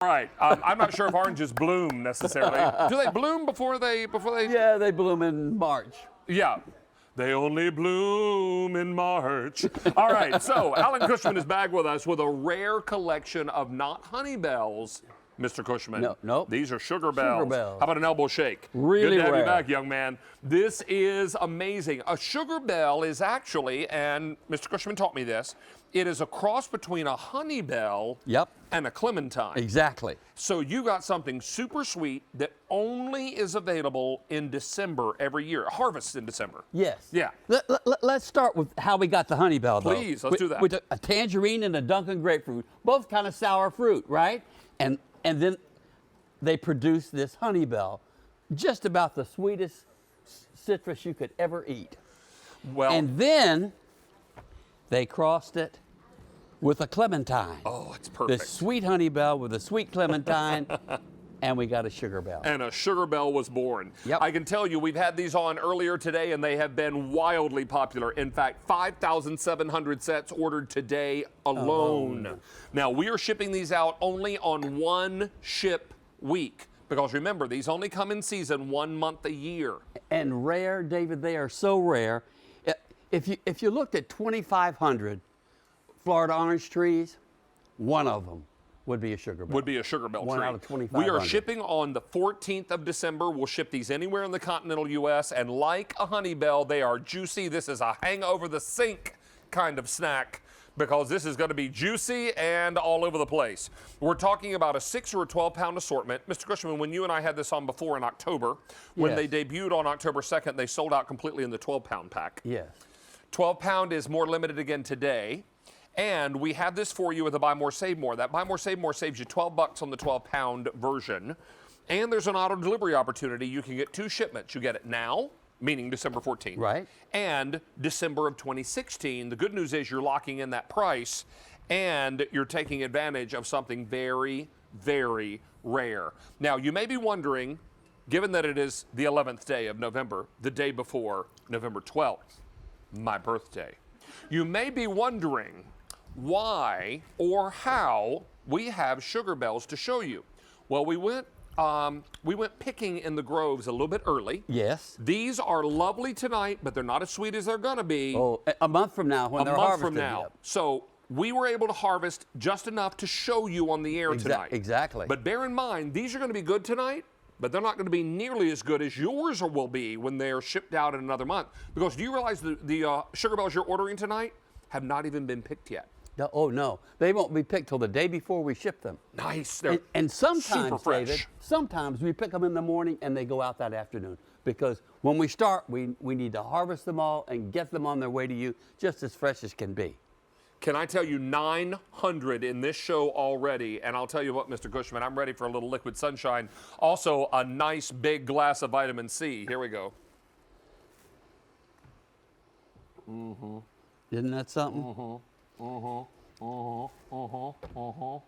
All right. I'm not sure if oranges bloom necessarily. Do they bloom before they? Yeah, they bloom in March. Yeah. They only bloom in March. All right. So Alan Cushman is back with us with a rare collection of not honey bells, Mr. Cushman. No. These are Sugarbells. Sugarbells. How about an elbow shake? Really Good to have rare. you back, young man. This is amazing. A Sugarbell is actually, and Mr. Cushman taught me this, it is a cross between a honey bell and a clementine. Exactly. So you got something super sweet that only is available in December every year. Harvest in December. Yes. Yeah. Let's start with how we got the honey bell, though. Please, let's do that. With a tangerine and a Dunkin' grapefruit, both kind of sour fruit, right? And then they produced this honey bell, just about the sweetest citrus you could ever eat. Well, And then they crossed it with a clementine. oh, it's perfect. The sweet honey bell with a sweet clementine, and we got a Sugarbell. And a Sugarbell was born. Yep. I can tell you, we've had these on earlier today, and they have been wildly popular. In fact, 5,700 sets ordered today alone. Now, we are shipping these out only on one ship week. Because remember, these only come in season 1 month a year. And rare, David, they are so rare. If you looked at 2,500 Florida orange trees, one of them would be a Sugarbell. Would be a Sugarbell One tree. out of 2,500. We are shipping on the 14th of December. We'll ship these anywhere in the continental U.S. And like a honey bell, they are juicy. This is a hang over the sink kind of snack, because this is going to be juicy and all over the place. We're talking about a 6 or a 12-pound assortment. Mr. Cushman, when you and I had this on before in October, when they debuted on October 2nd, they sold out completely in the 12-pound pack. Yes. 12-pound is more limited again today. And we have this for you with a Buy More, Save More. That Buy More, Save More saves you $12 on the 12-pound version. And there's an auto delivery opportunity. You can get 2 shipments. You get it now, meaning December 14th. Right. And December of 2016. The good news is you're locking in that price, and you're taking advantage of something very, very rare. Now, you may be wondering, given that it is the 11th day of November, the day before November 12th, my birthday, you may be wondering why or how we have Sugarbells to show you. Well, we went picking in the groves a little bit early. Yes. These are lovely tonight, but they're not as sweet as they're gonna be Oh, a month from now when they're harvested. from now. Yep. So we were able to harvest just enough to show you on the air tonight. Exactly. But bear in mind, these are gonna be good tonight, but they're not going to be nearly as good as yours will be when they're shipped out in another month. Because do you realize the Sugarbells you're ordering tonight have not even been picked yet? No, they won't be picked till the day before we ship them. Nice. They're And sometimes, super fresh. David, sometimes we pick them in the morning and they go out that afternoon. Because when we start, we need to harvest them all and get them on their way to you just as fresh as can be. Can I tell you 900 in this show already? And I'll tell you what, Mr. Cushman, I'm ready for a little liquid sunshine. Also, a nice big glass of vitamin C. Here we go. Mm-hmm. Isn't that something? Mm-hmm. Mm-hmm. Mm-hmm. Mm-hmm.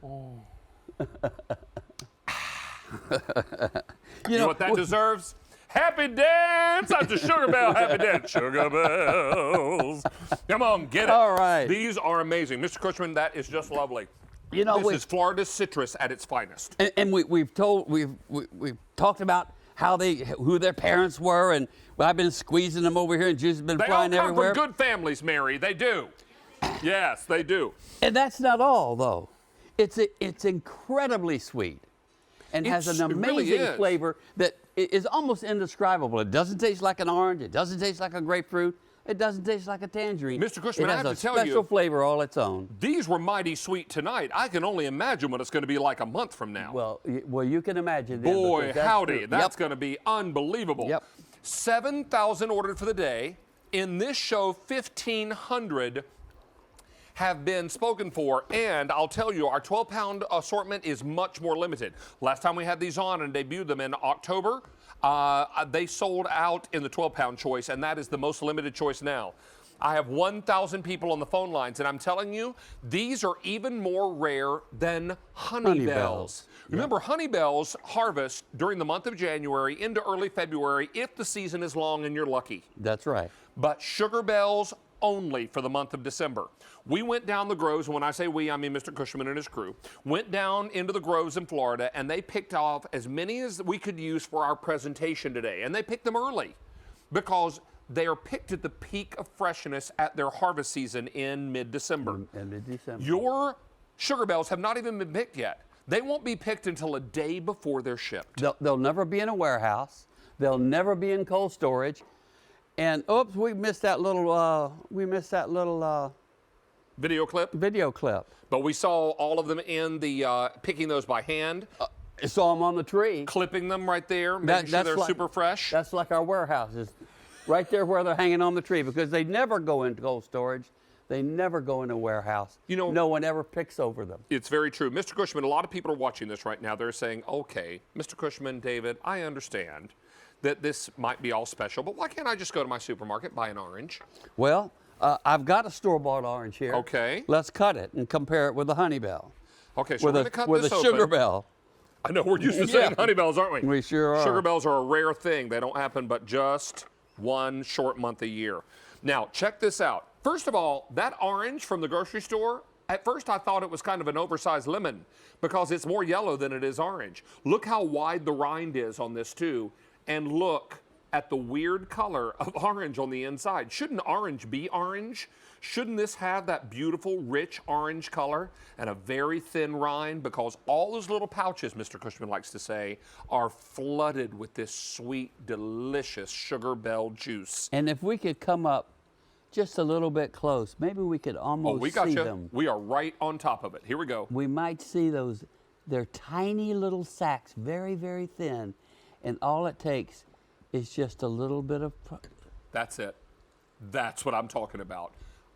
Mm-hmm. You know what that deserves? Happy dance after Sugarbell. Happy dance, Sugarbells. Come on, get it. All right. These are amazing. Mr. Cushman, that is just lovely. You know, this is Florida citrus at its finest. And we've talked about who their parents were, and I've been squeezing them over here, and juice has been flying They all come everywhere. from good families, Mary. They do. Yes, they do. And that's not all, though. It's incredibly sweet, and has an amazing flavor that is almost indescribable. It doesn't taste like an orange. It doesn't taste like a grapefruit. It doesn't taste like a tangerine. Mr. Cushman, I have to tell you, it has a special flavor all its own. These were mighty sweet tonight. I can only imagine what it's going to be like a month from now. Well, you can imagine. Then, boy, howdy, that's Yep. going to be unbelievable. Yep. 7,000 ordered for the day. In this show, 1,500 have been spoken for, and I'll tell you, our 12-pound assortment is much more limited. Last time we had these on and debuted them in October, they sold out in the 12-pound choice, and that is the most limited choice now. I have 1,000 people on the phone lines, and I'm telling you, these are even more rare than honey bells. Remember, honey bells harvest during the month of January into early February if the season is long and you're lucky. That's right. But Sugarbells only for the month of December. We went down the groves, and when I say we, I mean Mr. Cushman and his crew, went down into the groves in Florida, and they picked off as many as we could use for our presentation today. And they picked them early because they are picked at the peak of freshness at their harvest season in mid-December. Your Sugarbells have not even been picked yet. They won't be picked until a day before they're shipped. They'll never be in a warehouse. They'll never be in cold storage. And oops, we missed that little Video clip? Video clip. But we saw all of them in the picking those by hand. Saw them on the tree. Clipping them right there, making sure they're super fresh. That's like our warehouses, right there where they're hanging on the tree, because they never go into cold storage. They never go in a warehouse. You know, no one ever picks over them. It's very true. Mr. Cushman, a lot of people are watching this right now. They're saying, okay, Mr. Cushman, David, I understand that this might be all special, but why can't I just go to my supermarket, buy an orange? Well, I've got a store-bought orange here. Okay. Let's cut it and compare it with the Honeybell. Okay, so we're going to cut this open. With a Sugarbell. I know we're used to saying Honeybells, aren't we? We sure are. Sugarbells are a rare thing. They don't happen but just one short month a year. Now, check this out. First of all, that orange from the grocery store, at first I thought it was kind of an oversized lemon because it's more yellow than it is orange. Look how wide the rind is on this too, and look at the weird color of orange on the inside. Shouldn't orange be orange? Shouldn't this have that beautiful, rich orange color and a very thin rind? Because all those little pouches, Mr. Cushman likes to say, are flooded with this sweet, delicious Sugarbell juice. And if we could come up just a little bit close, maybe we could almost see them. We are right on top of it. Here we go. We might see those. They're tiny little sacs, very, very thin, and all it takes is just a little bit of... That's it. That's what I'm talking about.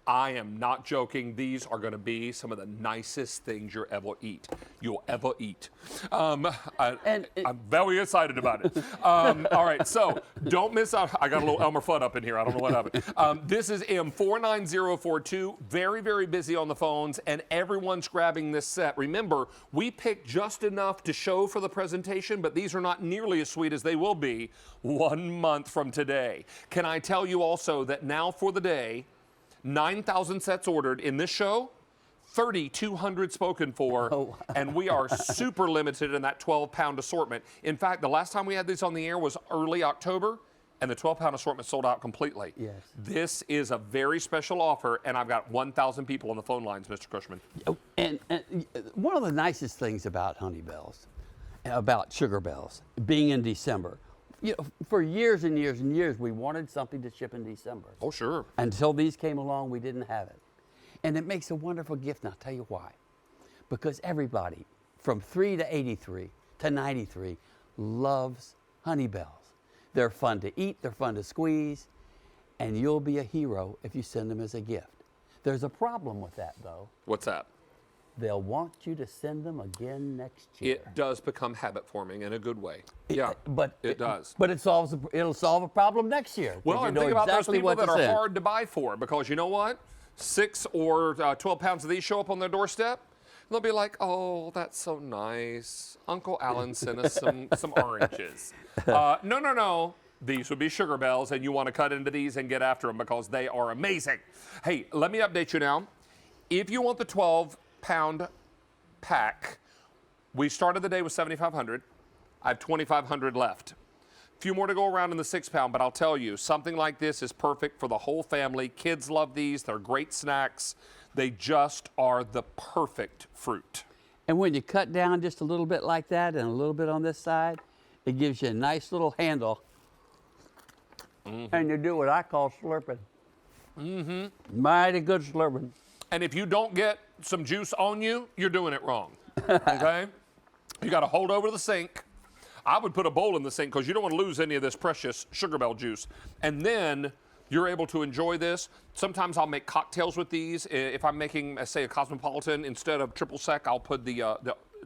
I am not joking. These are going to be some of the nicest things you'll ever eat. I'm very excited about it. All right, so don't miss out. I got a little Elmer Fudd up in here. I don't know what happened. This is M49042. Very, very busy on the phones, and everyone's grabbing this set. Remember, we picked just enough to show for the presentation, but these are not nearly as sweet as they will be 1 month from today. Can I tell you also that now for the day, 9,000 sets ordered in this show, 3,200 spoken for, and we are super limited in that 12-pound assortment. In fact, the last time we had these on the air was early October, and the 12-pound assortment sold out completely. Yes. This is a very special offer, and I've got 1,000 people on the phone lines, Mr. Cushman. And one of the nicest things about Honeybells, about Sugarbells, being in December, you know, for years and years and years, we wanted something to ship in December. Oh, sure. Until these came along, we didn't have it. And it makes a wonderful gift, and I'll tell you why. Because everybody from 3 to 83 to 93 loves Honeybells. They're fun to eat, they're fun to squeeze, and you'll be a hero if you send them as a gift. There's a problem with that, though. What's that? They'll want you to send them again next year. It does become habit forming in a good way. It does. But it'll solve a problem next year. Well, and think about those people that are hard to buy for, because you know what? 6 or 12 pounds of these show up on their doorstep. They'll be like, oh, that's so nice. Uncle Alan sent us some oranges. No. These would be Sugarbells, and you want to cut into these and get after them because they are amazing. Hey, let me update you now. If you want the 12-pound pack, we started the day with 7,500. I have 2,500 left. A few more to go around in the 6-pound, but I'll tell you, something like this is perfect for the whole family. Kids love these. They're great snacks. They just are the perfect fruit. And when you cut down just a little bit like that and a little bit on this side, it gives you a nice little handle. Mm-hmm. And you do what I call slurping. Mm-hmm. Mighty good slurping. And if you don't get some juice on you, you're doing it wrong, okay? You got to hold over the sink. I would put a bowl in the sink because you don't want to lose any of this precious Sugarbell juice. And then you're able to enjoy this. Sometimes I'll make cocktails with these. If I'm making, say, a Cosmopolitan, instead of triple sec, I'll put the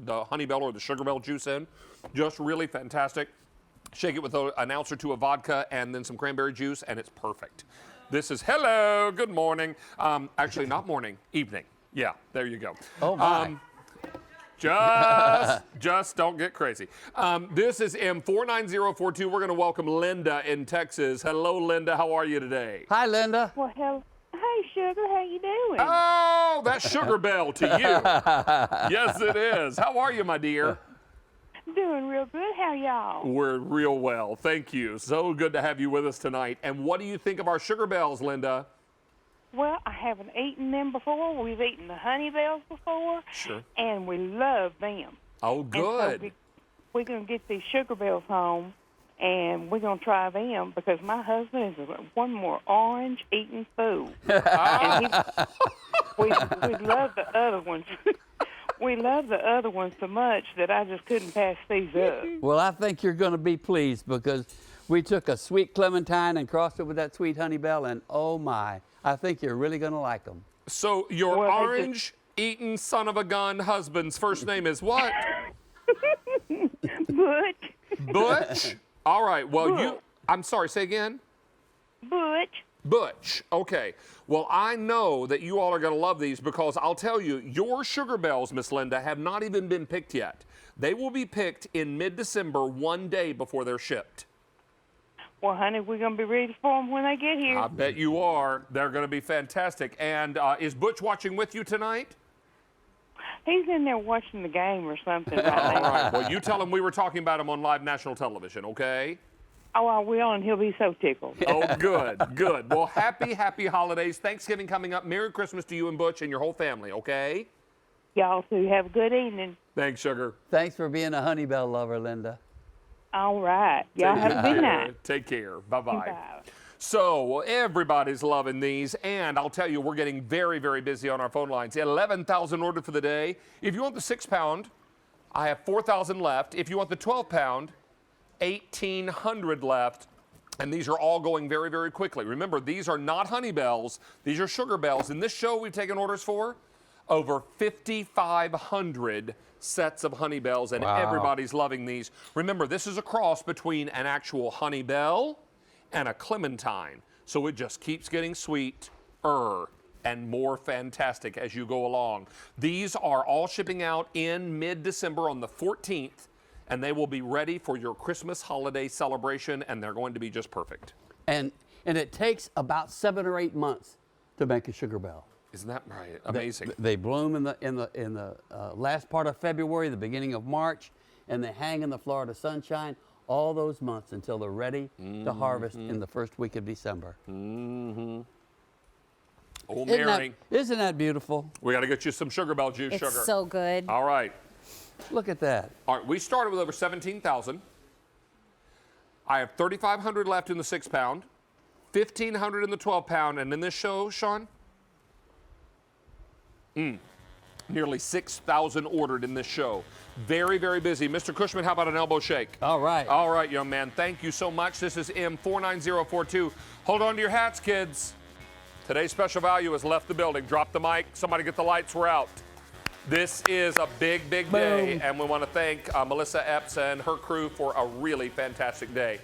Honeybell or the Sugarbell juice in. Just really fantastic. Shake it with an ounce or two of vodka and then some cranberry juice, and it's perfect. This is hello, good morning. Actually, not morning, evening. Yeah, there you go. Oh, my. Just don't get crazy. This is M49042. We're going to welcome Linda in Texas. Hello, Linda. How are you today? Hi, Linda. Well, hi, Hey, Sugar, how you doing? Oh, that's Sugarbell to you. Yes, it is. How are you, my dear? Doing real good. How y'all? We're real well. Thank you. So good to have you with us tonight. And what do you think of our Sugarbells, Linda? Well, I haven't eaten them before. We've eaten the Honey Bells before. Sure. And we love them. Oh, good. And so we're going to get these Sugarbells home, and we're going to try them because my husband is one more orange-eating fool. And we love the other ones. We love the other ones so much that I just couldn't pass these up. Well, I think you're going to be pleased because we took a sweet clementine and crossed it with that sweet honey bell, and oh my, I think you're really going to like them. So your orange-eating son of a gun husband's first name is what? Butch. Butch? All right. Well, I'm sorry, say again? Butch. Butch. Okay. Well, I know that you all are going to love these because I'll tell you, your Sugarbells, Miss Linda, have not even been picked yet. They will be picked in mid-December, one day before they're shipped. Well, honey, we're going to be ready for them when they get here. I bet you are. They're going to be fantastic. And is Butch watching with you tonight? He's in there watching the game or something right now. All right. Well, you tell him we were talking about him on live national television, okay? Oh, I will, and he'll be so tickled. Oh, good, good. Well, happy holidays. Thanksgiving coming up. Merry Christmas to you and Butch and your whole family, okay? Y'all too. Have a good evening. Thanks, Sugar. Thanks for being a honey bell lover, Linda. All right. Y'all have a good night. Take care. Bye-bye. Bye. So everybody's loving these, and I'll tell you, we're getting very, very busy on our phone lines. 11,000 ordered for the day. If you want the 6-pound, I have 4,000 left. If you want the 12-pound, 1,800 left, and these are all going very, very quickly. Remember, these are not honey bells. These are Sugarbells. In this show, we've taken orders for over 5,500 sets of honey bells, and everybody's loving these. Remember, this is a cross between an actual honey bell and a clementine, so it just keeps getting sweeter and more fantastic as you go along. These are all shipping out in mid-December on the 14th, and they will be ready for your Christmas holiday celebration, and they're going to be just perfect. And it takes about 7 or 8 months to make a Sugarbell. Isn't that right? Amazing. They bloom in the last part of February, the beginning of March, and they hang in the Florida sunshine all those months until they're ready to harvest in the first week of December. Oh, Mary. Isn't that beautiful? We got to get you some Sugarbell juice, Sugar. It's so good. All right. Look at that. All right, we started with over 17,000. I have 3,500 left in the 6-pound, 1,500 in the 12-pound, and in this show, Sean, nearly 6,000 ordered in this show. Very, very busy. Mr. Cushman, how about an elbow shake? All right. All right, young man. Thank you so much. This is M49042. Hold on to your hats, kids. Today's special value has left the building. Drop the mic. Somebody get the lights. We're out. This is a big, big day, and we want to thank Melissa Epps and her crew for a really fantastic day.